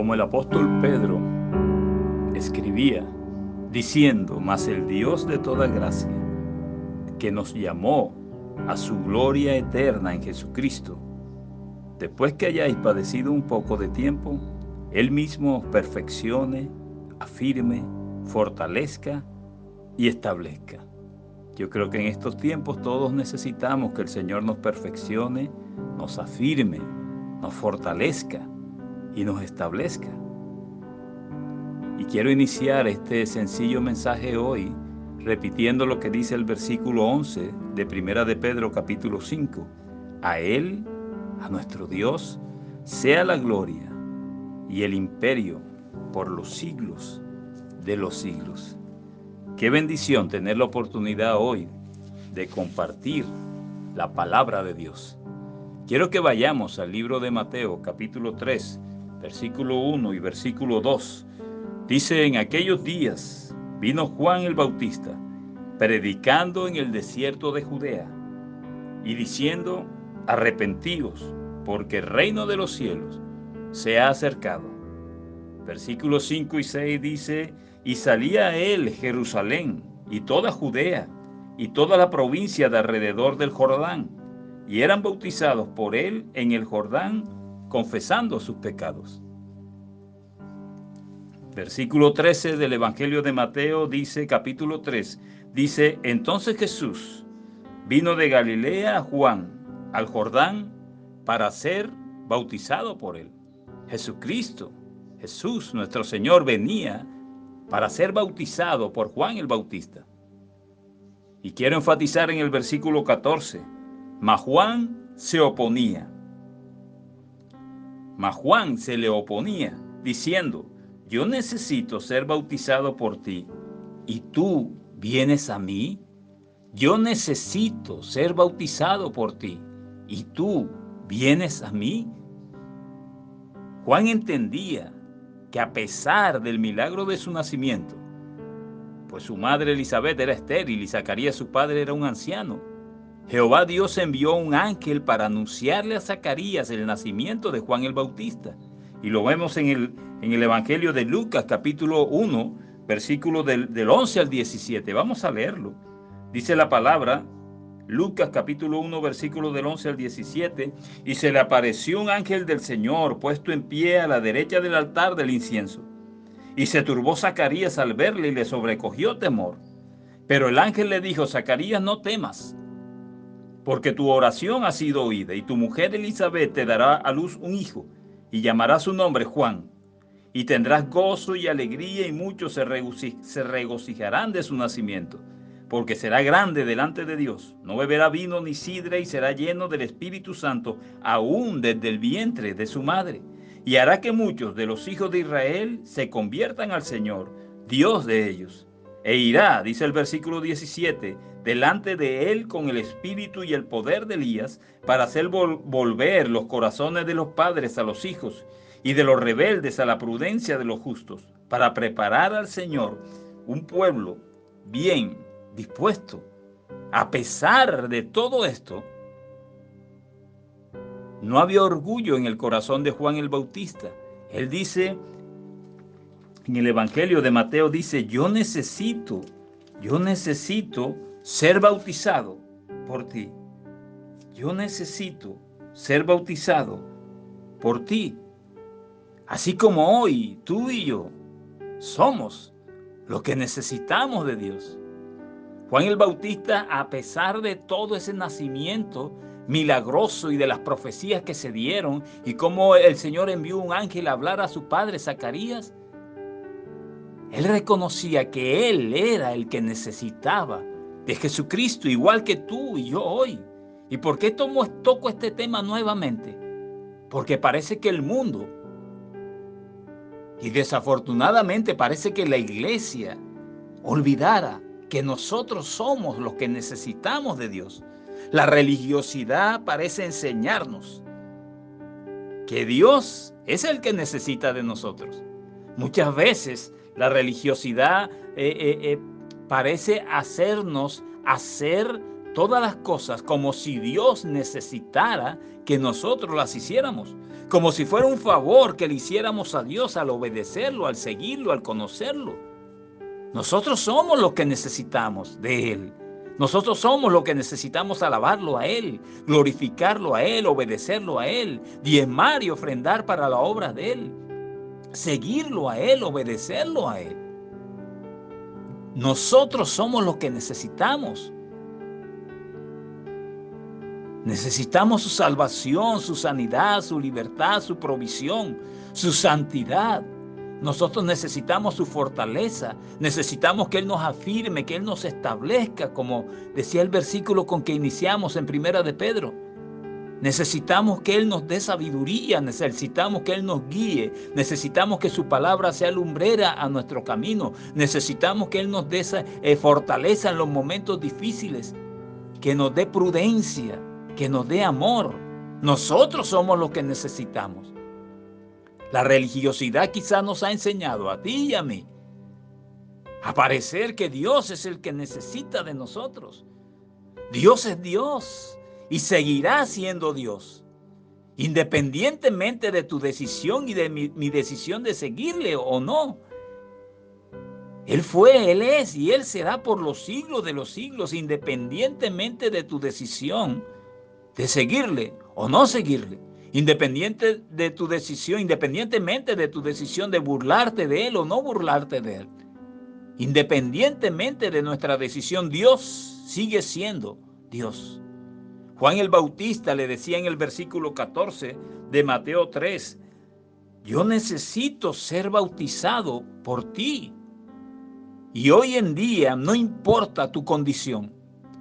Como el apóstol Pedro escribía, diciendo: mas el Dios de toda gracia, que nos llamó a su gloria eterna en Jesucristo, después que hayáis padecido un poco de tiempo, Él mismo os perfeccione, afirme, fortalezca y establezca. Yo creo que en estos tiempos todos necesitamos que el Señor nos perfeccione, nos afirme, nos fortalezca y nos establezca. Y quiero iniciar este sencillo mensaje hoy repitiendo lo que dice el versículo 11 de Primera de Pedro capítulo 5. A Él, a nuestro Dios, sea la gloria y el imperio por los siglos de los siglos. Qué bendición tener la oportunidad hoy de compartir la palabra de Dios. Quiero que vayamos al libro de Mateo capítulo 3, versículo 1 y versículo 2. Dice: en aquellos días vino Juan el Bautista, predicando en el desierto de Judea, y diciendo: arrepentíos, porque el reino de los cielos se ha acercado. Versículos 5 y 6 dice: y salía él Jerusalén, y toda Judea, y toda la provincia de alrededor del Jordán, y eran bautizados por él en el Jordán, confesando sus pecados. Versículo 13 del Evangelio de Mateo dice, capítulo 3, dice: entonces Jesús vino de Galilea a Juan, al Jordán, para ser bautizado por él. Jesucristo, Jesús, nuestro Señor, venía para ser bautizado por Juan el Bautista. Y quiero enfatizar en el versículo 14, mas Juan se oponía. Mas Juan se le oponía, diciendo: yo necesito ser bautizado por ti, ¿y tú vienes a mí? Yo necesito ser bautizado por ti, ¿y tú vienes a mí? Juan entendía que a pesar del milagro de su nacimiento, pues su madre Elizabeth era estéril y Zacarías su padre era un anciano, Jehová Dios envió un ángel para anunciarle a Zacarías el nacimiento de Juan el Bautista. Y lo vemos en el Evangelio de Lucas, capítulo 1, versículo del 11 al 17. Vamos a leerlo. Dice la palabra, Lucas, capítulo 1, versículo del 11 al 17. Y se le apareció un ángel del Señor, puesto en pie a la derecha del altar del incienso. Y se turbó Zacarías al verle y le sobrecogió temor. Pero el ángel le dijo: Zacarías, no temas, porque tu oración ha sido oída, y tu mujer Elizabeth te dará a luz un hijo, y llamará su nombre Juan. Y tendrás gozo y alegría, y muchos se regocijarán de su nacimiento, porque será grande delante de Dios. No beberá vino ni sidra, y será lleno del Espíritu Santo, aún desde el vientre de su madre. Y hará que muchos de los hijos de Israel se conviertan al Señor, Dios de ellos. E irá, dice el versículo 17, delante de él con el espíritu y el poder de Elías, para hacer volver los corazones de los padres a los hijos, y de los rebeldes a la prudencia de los justos, para preparar al Señor un pueblo bien dispuesto. A pesar de todo esto, no había orgullo en el corazón de Juan el Bautista. Él dice, en el Evangelio de Mateo dice: yo necesito ser bautizado por ti. Yo necesito ser bautizado por ti. Así como hoy tú y yo somos los que necesitamos de Dios. Juan el Bautista, a pesar de todo ese nacimiento milagroso y de las profecías que se dieron, y cómo el Señor envió un ángel a hablar a su padre Zacarías, él reconocía que él era el que necesitaba de Jesucristo, igual que tú y yo hoy. ¿Y por qué toco este tema nuevamente? Porque parece que el mundo, y desafortunadamente parece que la iglesia, olvidara que nosotros somos los que necesitamos de Dios. La religiosidad parece enseñarnos que Dios es el que necesita de nosotros. Muchas veces la religiosidad parece hacernos hacer todas las cosas como si Dios necesitara que nosotros las hiciéramos, como si fuera un favor que le hiciéramos a Dios al obedecerlo, al seguirlo, al conocerlo. Nosotros somos los que necesitamos de Él. Nosotros somos los que necesitamos alabarlo a Él, glorificarlo a Él, obedecerlo a Él, diezmar y ofrendar para la obra de Él, seguirlo a Él, obedecerlo a Él. Nosotros somos los que necesitamos. Necesitamos su salvación, su sanidad, su libertad, su provisión, su santidad. Nosotros necesitamos su fortaleza, necesitamos que Él nos afirme, que Él nos establezca, como decía el versículo con que iniciamos en Primera de Pedro. Necesitamos que Él nos dé sabiduría, necesitamos que Él nos guíe, necesitamos que su palabra sea lumbrera a nuestro camino, necesitamos que Él nos dé fortaleza en los momentos difíciles, que nos dé prudencia, que nos dé amor. Nosotros somos los que necesitamos. La religiosidad quizás nos ha enseñado a ti y a mí a parecer que Dios es el que necesita de nosotros. Dios es Dios y seguirá siendo Dios, independientemente de tu decisión y de mi decisión de seguirle o no. Él fue, Él es y Él será por los siglos de los siglos, independientemente de tu decisión de seguirle o no seguirle. Independientemente de tu decisión de burlarte de Él o no burlarte de Él. Independientemente de nuestra decisión, Dios sigue siendo Dios. Juan el Bautista le decía en el versículo 14 de Mateo 3, yo necesito ser bautizado por ti. Y hoy en día no importa tu condición,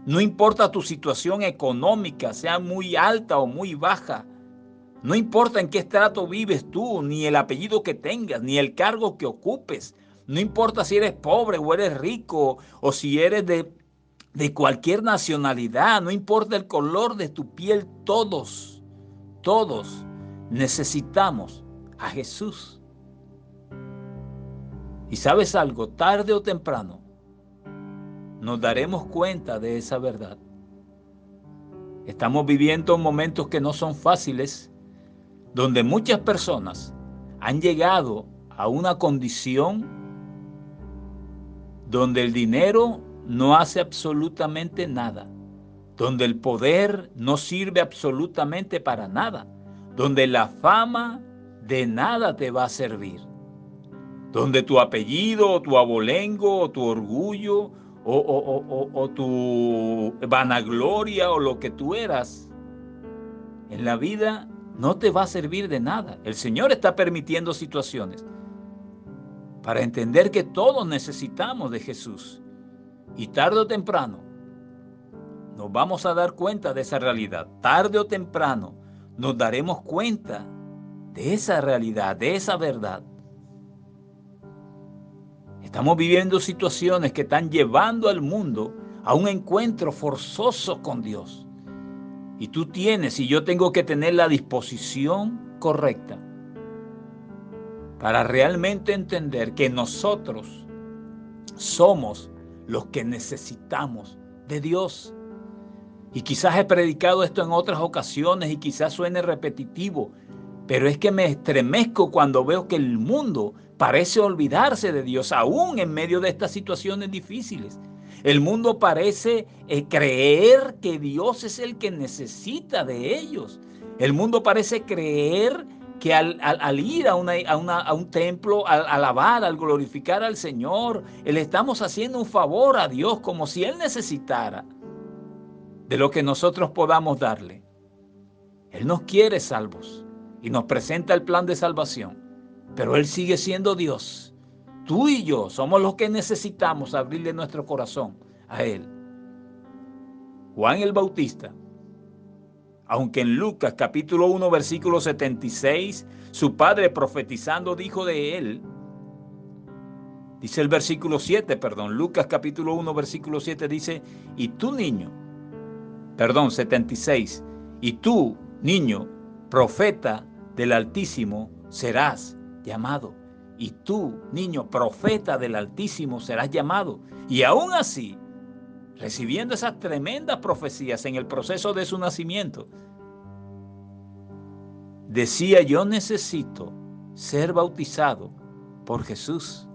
no importa tu situación económica, sea muy alta o muy baja, no importa en qué estrato vives tú, ni el apellido que tengas, ni el cargo que ocupes. No importa si eres pobre o eres rico, o si eres de cualquier nacionalidad. No importa el color de tu piel. Todos necesitamos a Jesús. Y ¿sabes algo? Tarde o temprano nos daremos cuenta de esa verdad. Estamos viviendo momentos que no son fáciles, donde muchas personas han llegado a una condición donde el dinero no hace absolutamente nada, donde el poder no sirve absolutamente para nada, donde la fama de nada te va a servir, donde tu apellido o tu abolengo o tu orgullo o tu vanagloria o lo que tú eras en la vida no te va a servir de nada. El Señor está permitiendo situaciones para entender que todos necesitamos de Jesús. Y tarde o temprano nos vamos a dar cuenta de esa realidad. Tarde o temprano nos daremos cuenta de esa realidad, de esa verdad. Estamos viviendo situaciones que están llevando al mundo a un encuentro forzoso con Dios. Y tú tienes y yo tengo que tener la disposición correcta para realmente entender que nosotros somos los que necesitamos de Dios. Y quizás he predicado esto en otras ocasiones y quizás suene repetitivo, pero es que me estremezco cuando veo que el mundo parece olvidarse de Dios, aún en medio de estas situaciones difíciles. El mundo parece creer que Dios es el que necesita de ellos. El mundo parece creer que al ir a un templo, al alabar, al glorificar al Señor, le estamos haciendo un favor a Dios, como si Él necesitara de lo que nosotros podamos darle. Él nos quiere salvos y nos presenta el plan de salvación, pero Él sigue siendo Dios. Tú y yo somos los que necesitamos abrirle nuestro corazón a Él. Juan el Bautista, aunque en Lucas capítulo 1 versículo 76, su padre profetizando dijo de él, dice el versículo 7, Lucas capítulo 1 versículo 7 dice, y tú niño, 76, y tú niño, profeta del Altísimo serás llamado. Y tú, niño, profeta del Altísimo serás llamado. Y aún así, recibiendo esas tremendas profecías en el proceso de su nacimiento, decía: yo necesito ser bautizado por Jesús.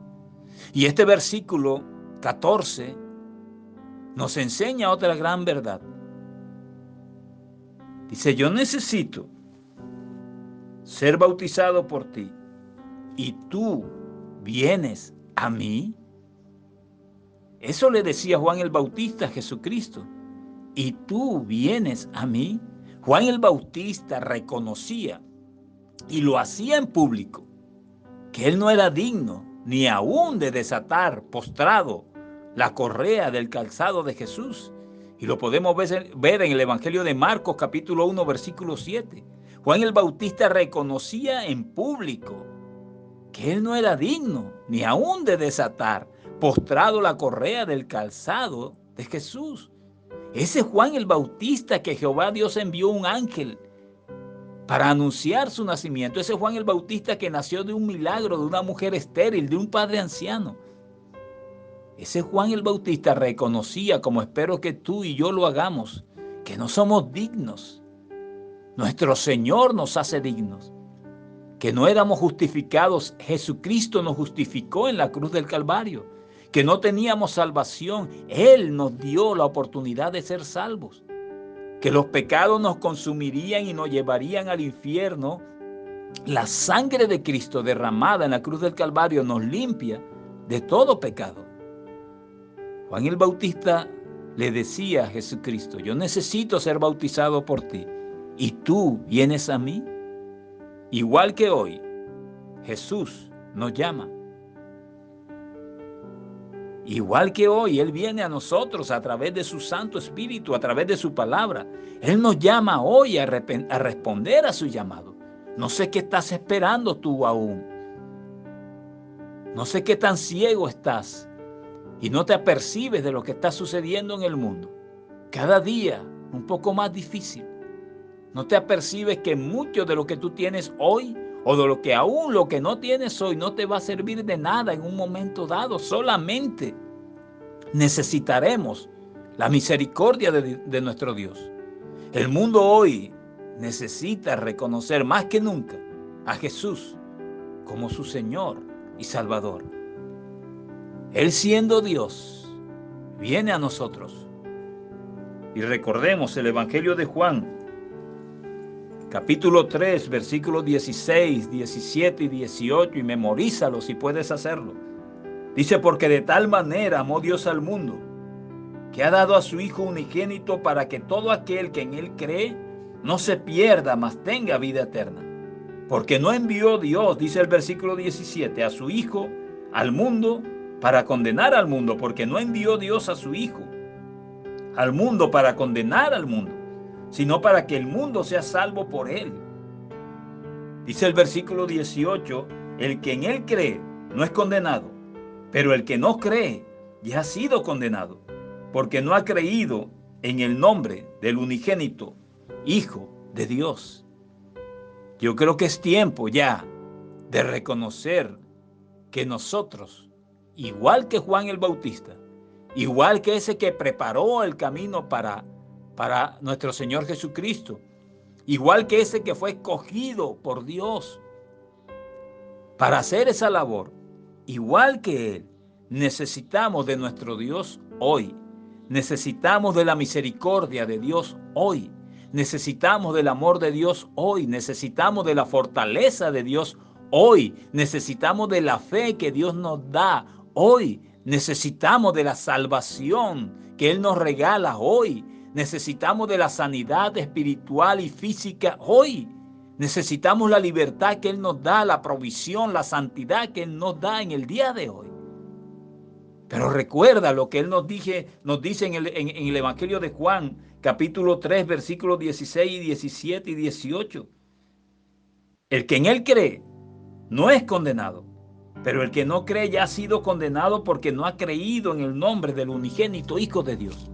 Y este versículo 14 nos enseña otra gran verdad. Dice: yo necesito ser bautizado por ti, y tú vienes a mí. Eso le decía Juan el Bautista a Jesucristo. ¿Y tú vienes a mí? Juan el Bautista reconocía, y lo hacía en público, que él no era digno ni aún de desatar postrado la correa del calzado de Jesús. Y lo podemos ver en el Evangelio de Marcos, capítulo 1, versículo 7. Juan el Bautista reconocía en público que él no era digno ni aún de desatar postrado la correa del calzado de Jesús. Ese Juan el Bautista que Jehová Dios envió un ángel para anunciar su nacimiento. Ese Juan el Bautista que nació de un milagro, de una mujer estéril, de un padre anciano. Ese Juan el Bautista reconocía, como espero que tú y yo lo hagamos, que no somos dignos. Nuestro Señor nos hace dignos. Que no éramos justificados, Jesucristo nos justificó en la cruz del Calvario. Que no teníamos salvación, Él nos dio la oportunidad de ser salvos. Que los pecados nos consumirían y nos llevarían al infierno. La sangre de Cristo derramada en la cruz del Calvario nos limpia de todo pecado. Juan el Bautista le decía a Jesucristo: yo necesito ser bautizado por ti, ¿y tú vienes a mí? Igual que hoy, Jesús nos llama. Igual que hoy, Él viene a nosotros a través de su Santo Espíritu, a través de su palabra. Él nos llama hoy a responder a su llamado. No sé qué estás esperando tú aún. No sé qué tan ciego estás y no te apercibes de lo que está sucediendo en el mundo. Cada día un poco más difícil. No te apercibes que mucho de lo que tú tienes hoy, o de lo que aún lo que no tienes hoy, no te va a servir de nada en un momento dado. Solamente necesitaremos la misericordia de nuestro Dios. El mundo hoy necesita reconocer más que nunca a Jesús como su Señor y Salvador. Él, siendo Dios, viene a nosotros. Y recordemos el Evangelio de Juan, capítulo 3, versículos 16, 17 y 18, y memorízalo si puedes hacerlo. Dice: porque de tal manera amó Dios al mundo, que ha dado a su Hijo unigénito, para que todo aquel que en Él cree no se pierda, mas tenga vida eterna. Porque no envió Dios, dice el versículo 17, a su Hijo al mundo para condenar al mundo, porque no envió Dios a su Hijo al mundo para condenar al mundo, sino para que el mundo sea salvo por Él. Dice el versículo 18, el que en Él cree no es condenado, pero el que no cree ya ha sido condenado, porque no ha creído en el nombre del unigénito Hijo de Dios. Yo creo que es tiempo ya de reconocer que nosotros, igual que Juan el Bautista, igual que ese que preparó el camino para nuestro Señor Jesucristo, igual que ese que fue escogido por Dios para hacer esa labor, igual que Él, necesitamos de nuestro Dios hoy. Necesitamos de la misericordia de Dios hoy. Necesitamos del amor de Dios hoy. Necesitamos de la fortaleza de Dios hoy. Necesitamos de la fe que Dios nos da hoy. Necesitamos de la salvación que Él nos regala hoy. Necesitamos de la sanidad espiritual y física hoy. Necesitamos la libertad que Él nos da, la provisión, la santidad que Él nos da en el día de hoy. Pero recuerda lo que Él nos dice en el Evangelio de Juan, capítulo 3, versículos 16, 17 y 18. El que en Él cree no es condenado, pero el que no cree ya ha sido condenado porque no ha creído en el nombre del unigénito Hijo de Dios.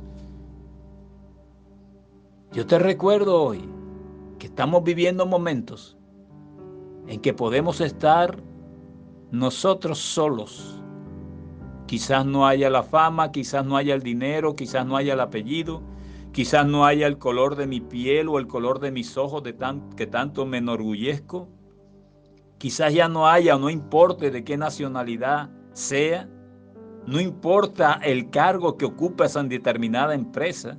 Yo te recuerdo hoy que estamos viviendo momentos en que podemos estar nosotros solos, Quizás no haya la fama, quizás no haya el dinero, quizás no haya el apellido, quizás no haya el color de mi piel o el color de mis ojos que tanto me enorgullezco. Quizás ya no haya o no importe de qué nacionalidad sea. No importa el cargo que ocupes en determinada empresa.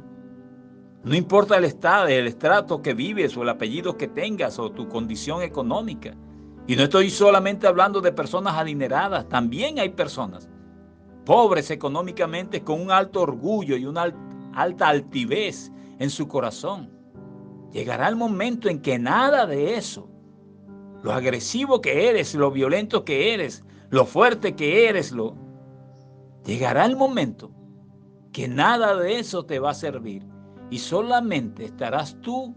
No importa el estado, el estrato que vives o el apellido que tengas o tu condición económica. Y no estoy solamente hablando de personas adineradas, también hay personas pobres económicamente con un alto orgullo y una alta altivez en su corazón. Llegará el momento en que nada de eso, lo agresivo que eres, lo violento que eres, lo fuerte que eres, llegará el momento que nada de eso te va a servir y solamente estarás tú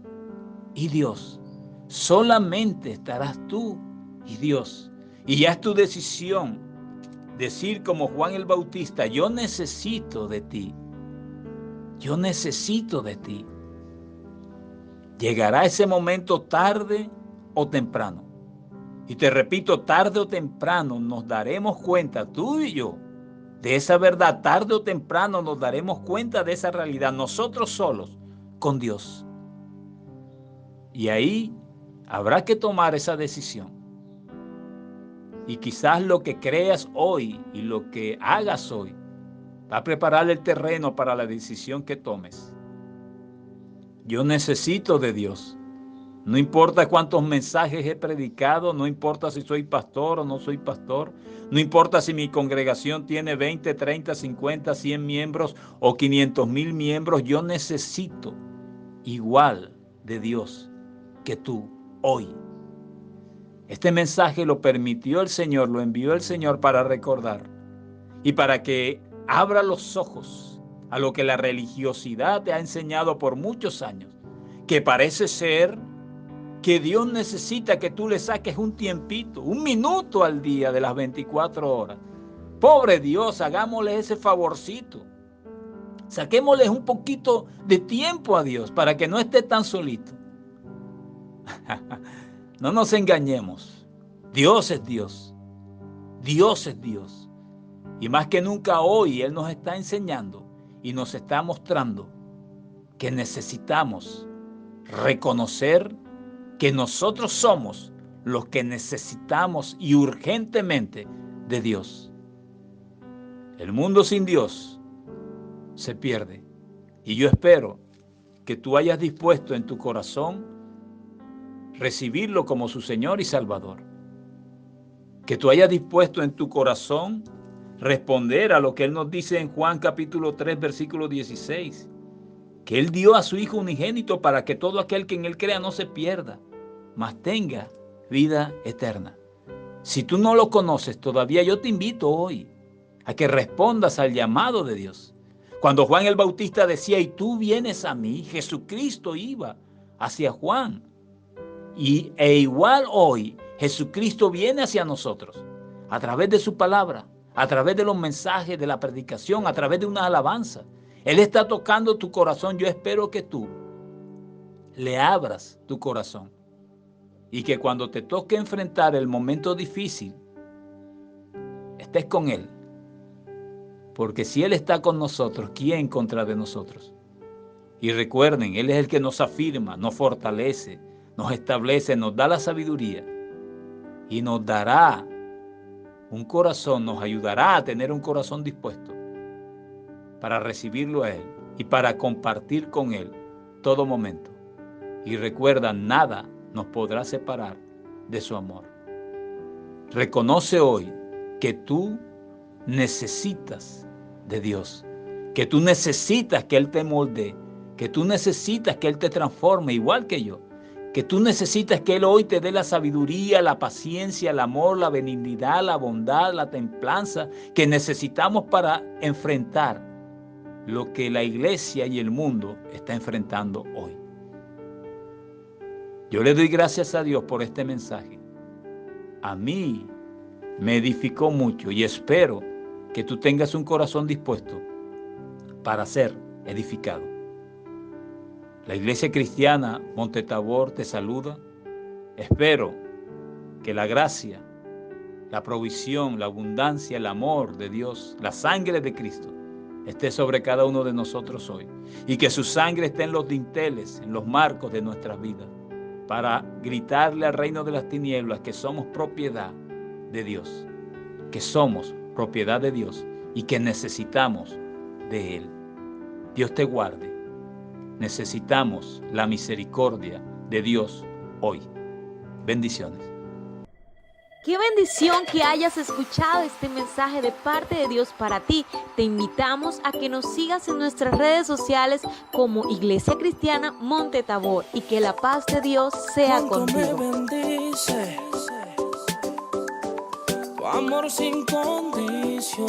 y Dios. Solamente estarás tú y Dios. Y ya es tu decisión decir como Juan el Bautista: yo necesito de ti. Yo necesito de ti. Llegará ese momento tarde o temprano. Y te repito, tarde o temprano nos daremos cuenta, tú y yo, de esa verdad. Tarde o temprano nos daremos cuenta de esa realidad, nosotros solos, con Dios. Y ahí habrá que tomar esa decisión. Y quizás lo que creas hoy y lo que hagas hoy va a preparar el terreno para la decisión que tomes. Yo necesito de Dios. No importa cuántos mensajes he predicado, no importa si soy pastor o no soy pastor, no importa si mi congregación tiene 20, 30, 50, 100 miembros o 500,000 miembros, yo necesito igual de Dios que tú hoy. Este mensaje lo permitió el Señor, lo envió el Señor para recordar y para que abra los ojos a lo que la religiosidad te ha enseñado por muchos años, que parece ser que Dios necesita que tú le saques un tiempito, un minuto al día de las 24 horas. Pobre Dios, hagámosle ese favorcito. Saquémosle un poquito de tiempo a Dios para que no esté tan solito. No nos engañemos. Dios es Dios. Dios es Dios. Y más que nunca hoy Él nos está enseñando y nos está mostrando que necesitamos reconocer que nosotros somos los que necesitamos y urgentemente de Dios. El mundo sin Dios se pierde. Y yo espero que tú hayas dispuesto en tu corazón recibirlo como su Señor y Salvador. Que tú hayas dispuesto en tu corazón responder a lo que Él nos dice en Juan capítulo 3, versículo 16. Que Él dio a su Hijo unigénito para que todo aquel que en Él crea no se pierda, mas tenga vida eterna. Si tú no lo conoces todavía, yo te invito hoy a que respondas al llamado de Dios. Cuando Juan el Bautista decía: y tú vienes a mí, Jesucristo iba hacia Juan. E igual hoy, Jesucristo viene hacia nosotros a través de su palabra, a través de los mensajes, de la predicación, a través de una alabanza. Él está tocando tu corazón. Yo espero que tú le abras tu corazón y que cuando te toque enfrentar el momento difícil, estés con Él. Porque si Él está con nosotros, ¿quién contra de nosotros? Y recuerden, Él es el que nos afirma, nos fortalece, nos establece, nos da la sabiduría y nos dará un corazón, nos ayudará a tener un corazón dispuesto para recibirlo a Él y para compartir con Él todo momento. Y recuerda, nada nos podrá separar de su amor. Reconoce hoy que tú necesitas de Dios, que tú necesitas que Él te moldee, que tú necesitas que Él te transforme igual que yo, que tú necesitas que Él hoy te dé la sabiduría, la paciencia, el amor, la benignidad, la bondad, la templanza que necesitamos para enfrentar lo que la iglesia y el mundo está enfrentando hoy. Yo le doy gracias a Dios por este mensaje. A mí me edificó mucho y espero que tú tengas un corazón dispuesto para ser edificado. La Iglesia Cristiana Monte Tabor te saluda. Espero que la gracia, la provisión, la abundancia, el amor de Dios, la sangre de Cristo esté sobre cada uno de nosotros hoy. Y que su sangre esté en los dinteles, en los marcos de nuestras vidas, para gritarle al reino de las tinieblas que somos propiedad de Dios, que somos propiedad de Dios y que necesitamos de Él. Dios te guarde. Necesitamos la misericordia de Dios hoy. Bendiciones. Qué bendición que hayas escuchado este mensaje de parte de Dios para ti. Te invitamos a que nos sigas en nuestras redes sociales como Iglesia Cristiana Monte Tabor y que la paz de Dios sea contigo. Me bendice tu amor sin condición.